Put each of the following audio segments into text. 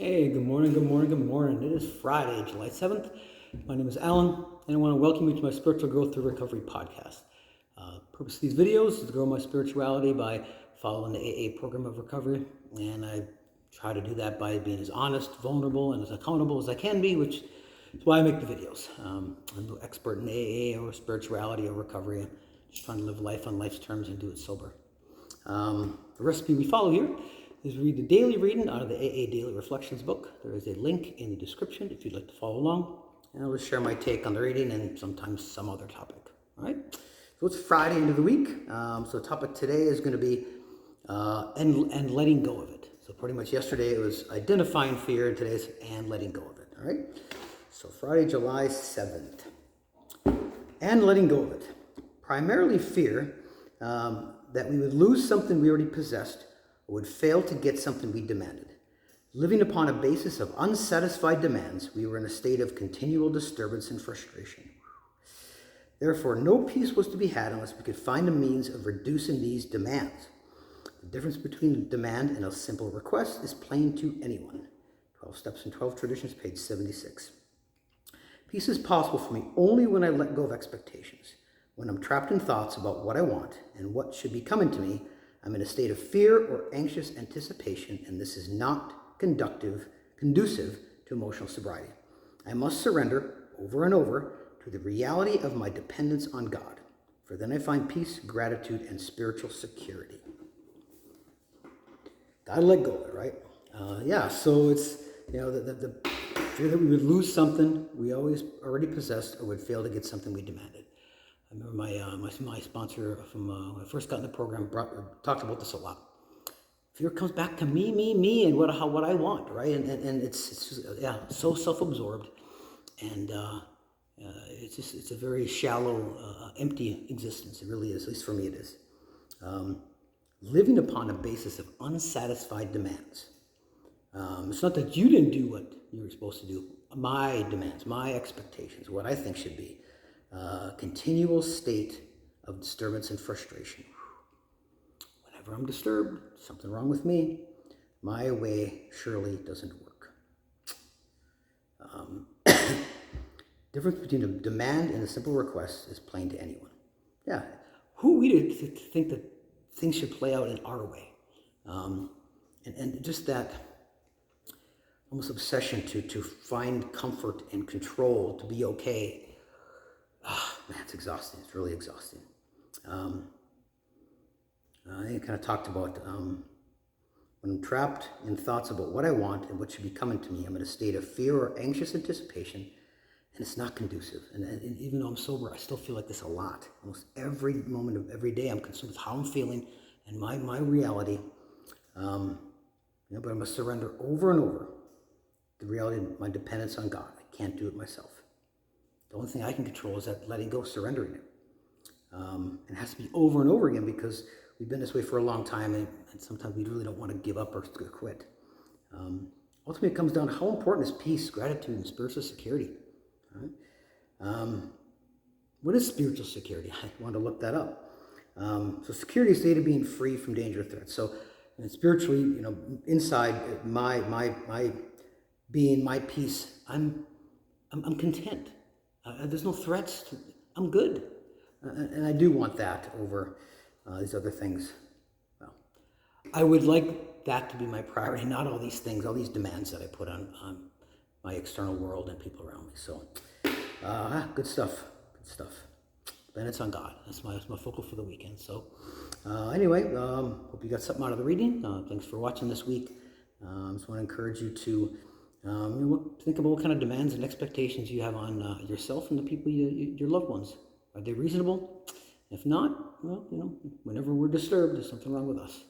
Hey, good morning, good morning, good morning. It is Friday, July 7th. My name is Alan, and I want to welcome you to my Spiritual Growth Through Recovery podcast. Purpose of these videos is to grow my spirituality by following the AA program of recovery, and I try to do that by being as honest, vulnerable, and as accountable as I can be, which is why I make the videos. I'm no expert in AA or spirituality or recovery. I'm just trying to live life on life's terms and do it sober. The recipe we follow here is read the daily reading out of the AA Daily Reflections book. There is a link in the description if you'd like to follow along. And I'll just share my take on the reading and sometimes some other topic. All right? So it's Friday into the week. So the topic today is going to be and letting go of it. So pretty much yesterday it was identifying fear, and today's and letting go of it. All right? So Friday, July 7th. And letting go of it. Primarily fear that we would lose something we already possessed or would fail to get something we demanded. Living upon a basis of unsatisfied demands, we were in a state of continual disturbance and frustration. Therefore, no peace was to be had unless we could find a means of reducing these demands. The difference between a demand and a simple request is plain to anyone. 12 Steps and 12 Traditions, page 76. Peace is possible for me only when I let go of expectations. When I'm trapped in thoughts about what I want and what should be coming to me, I'm in a state of fear or anxious anticipation, and this is not conducive to emotional sobriety. I must surrender over and over to the reality of my dependence on God, for then I find peace, gratitude, and spiritual security. Gotta let go of it, right? So it's, the fear that we would lose something we always already possessed or would fail to get something we demanded. I remember my sponsor from when I first got in the program talked about this a lot. Fear comes back to me, and what I want, right? And it's just, so self-absorbed, and it's a very shallow, empty existence. It really is. At least for me, it is. Living upon a basis of unsatisfied demands. It's not that you didn't do what you were supposed to do. My demands, my expectations, what I think should be. Continual state of disturbance and frustration. Whenever I'm disturbed, something wrong with me, my way surely doesn't work. Difference between a demand and a simple request is plain to anyone. Yeah, who are we to think that things should play out in our way? And just that almost obsession to find comfort and control, to be okay. Man, it's exhausting. It's really exhausting. I kind of talked about when I'm trapped in thoughts about what I want and what should be coming to me, I'm in a state of fear or anxious anticipation, and it's not conducive. And even though I'm sober, I still feel like this a lot. Almost every moment of every day, I'm consumed with how I'm feeling and my reality. But I must surrender over and over the reality of my dependence on God. I can't do it myself. The only thing I can control is that letting go, surrendering it. It has to be over and over again because we've been this way for a long time, and sometimes we really don't want to give up or quit. Ultimately, it comes down to how important is peace, gratitude, and spiritual security. Right? What is spiritual security? I wanted to look that up. So security is a state of being free from danger or threats. So spiritually, inside my being, my peace, I'm content. There's no threats. I'm good. And I do want that over these other things. Well, I would like that to be my priority, not all these things, all these demands that I put on my external world and people around me. So, good stuff. Good stuff. Then it's on God. That's my focal for the weekend. So, anyway, hope you got something out of the reading. Thanks for watching this week. Just want to encourage you to think about what kind of demands and expectations you have on yourself and the people, your loved ones. Are they reasonable? If not, well, whenever we're disturbed, there's something wrong with us.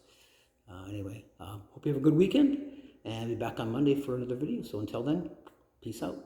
Anyway, hope you have a good weekend, and I'll be back on Monday for another video. So until then, peace out.